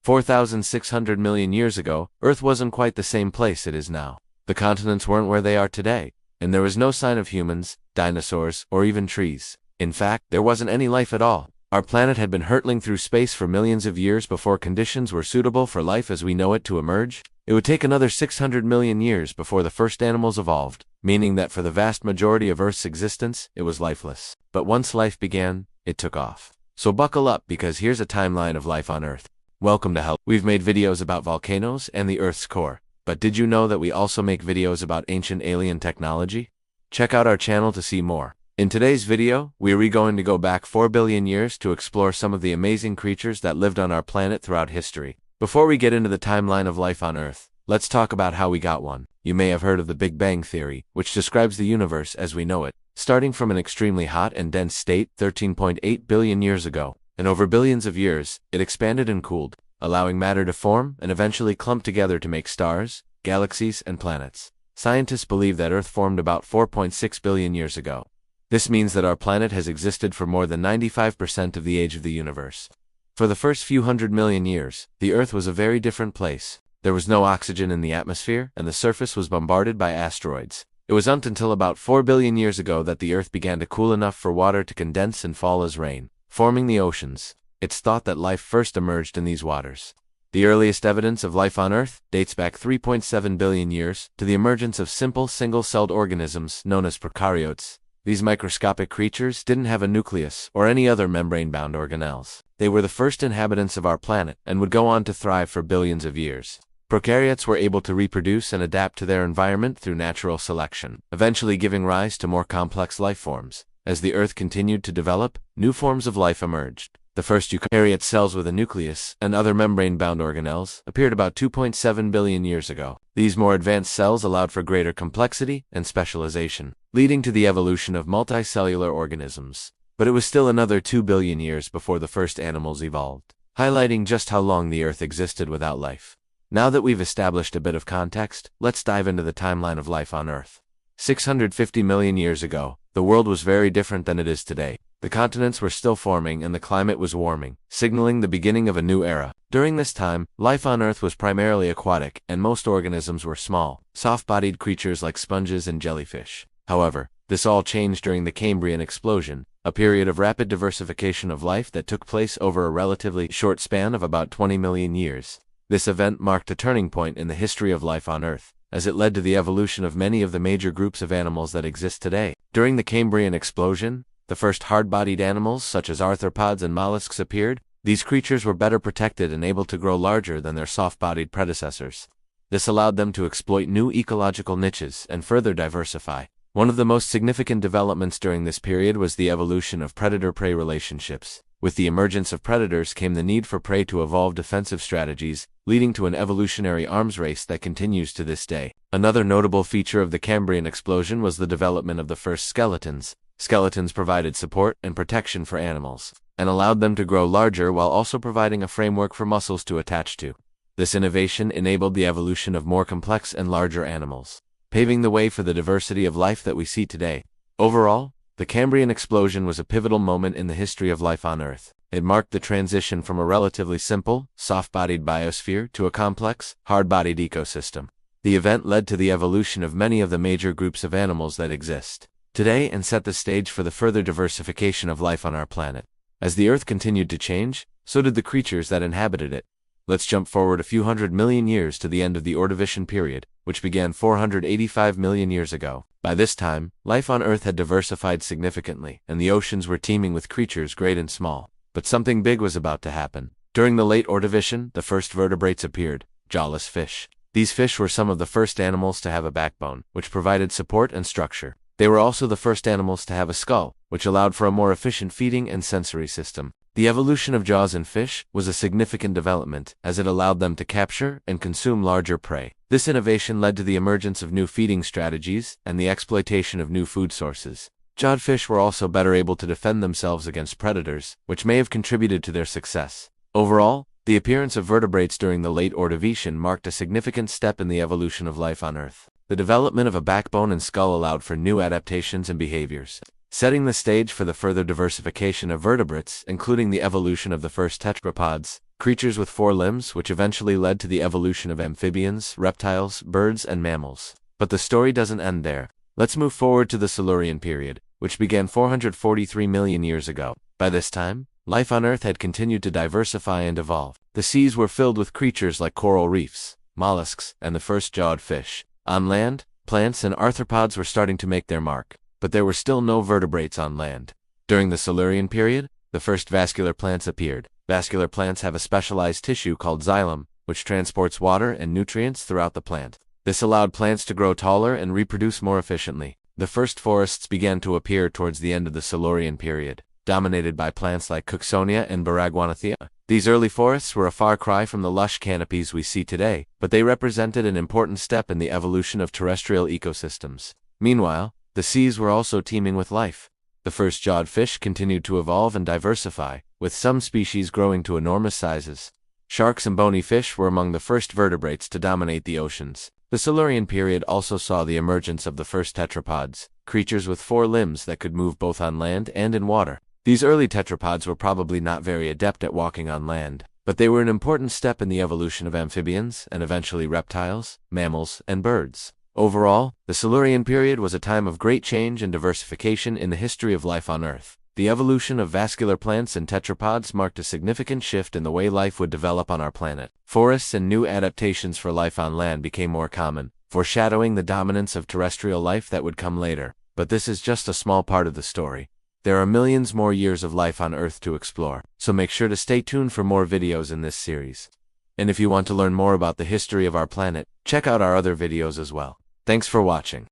4,600 million years ago, Earth wasn't quite the same place it is now. The continents weren't where they are today, and there was no sign of humans, dinosaurs, or even trees. In fact, there wasn't any life at all. Our planet had been hurtling through space for millions of years before conditions were suitable for life as we know it to emerge. It would take another 600 million years before the first animals evolved, meaning that for the vast majority of Earth's existence, it was lifeless. But once life began, it took off. So buckle up, because here's a timeline of life on Earth. Welcome to hell. We've made videos about volcanoes and the Earth's core. But did you know that we also make videos about ancient alien technology? Check out our channel to see more. In today's video, we're going to go back 4 billion years to explore some of the amazing creatures that lived on our planet throughout history. Before we get into the timeline of life on Earth, let's talk about how we got one. You may have heard of the Big Bang Theory, which describes the universe as we know it, starting from an extremely hot and dense state 13.8 billion years ago. And over billions of years, it expanded and cooled, allowing matter to form and eventually clump together to make stars, galaxies, and planets. Scientists believe that Earth formed about 4.6 billion years ago. This means that our planet has existed for more than 95% of the age of the universe. For the first few 100 million years, the Earth was a very different place. There was no oxygen in the atmosphere, and the surface was bombarded by asteroids. It wasn't until about 4 billion years ago that the Earth began to cool enough for water to condense and fall as rain, forming the oceans. It's thought that life first emerged in these waters. The earliest evidence of life on Earth dates back 3.7 billion years to the emergence of simple single-celled organisms known as prokaryotes. These microscopic creatures didn't have a nucleus or any other membrane-bound organelles. They were the first inhabitants of our planet and would go on to thrive for billions of years. Prokaryotes were able to reproduce and adapt to their environment through natural selection, eventually giving rise to more complex life forms. As the Earth continued to develop, new forms of life emerged. The first eukaryote cells with a nucleus and other membrane-bound organelles appeared about 2.7 billion years ago. These more advanced cells allowed for greater complexity and specialization, leading to the evolution of multicellular organisms. But it was still another 2 billion years before the first animals evolved, highlighting just how long the Earth existed without life. Now that we've established a bit of context, let's dive into the timeline of life on Earth. 650 million years ago, the world was very different than it is today. The continents were still forming and the climate was warming, signaling the beginning of a new era. During this time, life on Earth was primarily aquatic, and most organisms were small, soft-bodied creatures like sponges and jellyfish. However, this all changed during the Cambrian explosion, a period of rapid diversification of life that took place over a relatively short span of about 20 million years. This event marked a turning point in the history of life on Earth, as it led to the evolution of many of the major groups of animals that exist today. During the Cambrian explosion, the first hard-bodied animals such as arthropods and mollusks appeared. These creatures were better protected and able to grow larger than their soft-bodied predecessors. This allowed them to exploit new ecological niches and further diversify. One of the most significant developments during this period was the evolution of predator-prey relationships. With the emergence of predators came the need for prey to evolve defensive strategies, leading to an evolutionary arms race that continues to this day. Another notable feature of the Cambrian explosion was the development of the first skeletons. Skeletons provided support and protection for animals, and allowed them to grow larger while also providing a framework for muscles to attach to. This innovation enabled the evolution of more complex and larger animals, paving the way for the diversity of life that we see today. Overall, the Cambrian explosion was a pivotal moment in the history of life on Earth. It marked the transition from a relatively simple, soft-bodied biosphere to a complex, hard-bodied ecosystem. The event led to the evolution of many of the major groups of animals that exist today and set the stage for the further diversification of life on our planet. As the Earth continued to change, so did the creatures that inhabited it. Let's jump forward a few 100 million years to the end of the Ordovician period, which began 485 million years ago. By this time, life on Earth had diversified significantly, and the oceans were teeming with creatures great and small. But something big was about to happen. During the late Ordovician, the first vertebrates appeared, jawless fish. These fish were some of the first animals to have a backbone, which provided support and structure. They were also the first animals to have a skull, which allowed for a more efficient feeding and sensory system. The evolution of jaws in fish was a significant development, as it allowed them to capture and consume larger prey. This innovation led to the emergence of new feeding strategies and the exploitation of new food sources. Jawed fish were also better able to defend themselves against predators, which may have contributed to their success. Overall, the appearance of vertebrates during the late Ordovician marked a significant step in the evolution of life on Earth. The development of a backbone and skull allowed for new adaptations and behaviors, setting the stage for the further diversification of vertebrates, including the evolution of the first tetrapods. creatures with 4 limbs, which eventually led to the evolution of amphibians, reptiles, birds, and mammals. But the story doesn't end there. Let's move forward to the Silurian period, which began 443 million years ago. By this time, life on Earth had continued to diversify and evolve. The seas were filled with creatures like coral reefs, mollusks, and the first jawed fish. On land, plants and arthropods were starting to make their mark, but there were still no vertebrates on land. During the Silurian period, the first vascular plants appeared. Vascular plants have a specialized tissue called xylem, which transports water and nutrients throughout the plant. This allowed plants to grow taller and reproduce more efficiently. The first forests began to appear towards the end of the Silurian period, dominated by plants like Cooksonia and Baragwanathea. These early forests were a far cry from the lush canopies we see today, but they represented an important step in the evolution of terrestrial ecosystems. Meanwhile, the seas were also teeming with life. The first jawed fish continued to evolve and diversify, with some species growing to enormous sizes. Sharks and bony fish were among the first vertebrates to dominate the oceans. The Silurian period also saw the emergence of the first tetrapods, creatures with 4 limbs that could move both on land and in water. These early tetrapods were probably not very adept at walking on land, but they were an important step in the evolution of amphibians and eventually reptiles, mammals, and birds. Overall, the Silurian period was a time of great change and diversification in the history of life on Earth. The evolution of vascular plants and tetrapods marked a significant shift in the way life would develop on our planet. Forests and new adaptations for life on land became more common, foreshadowing the dominance of terrestrial life that would come later. But this is just a small part of the story. There are millions more years of life on Earth to explore, so make sure to stay tuned for more videos in this series. And if you want to learn more about the history of our planet, check out our other videos as well. Thanks for watching.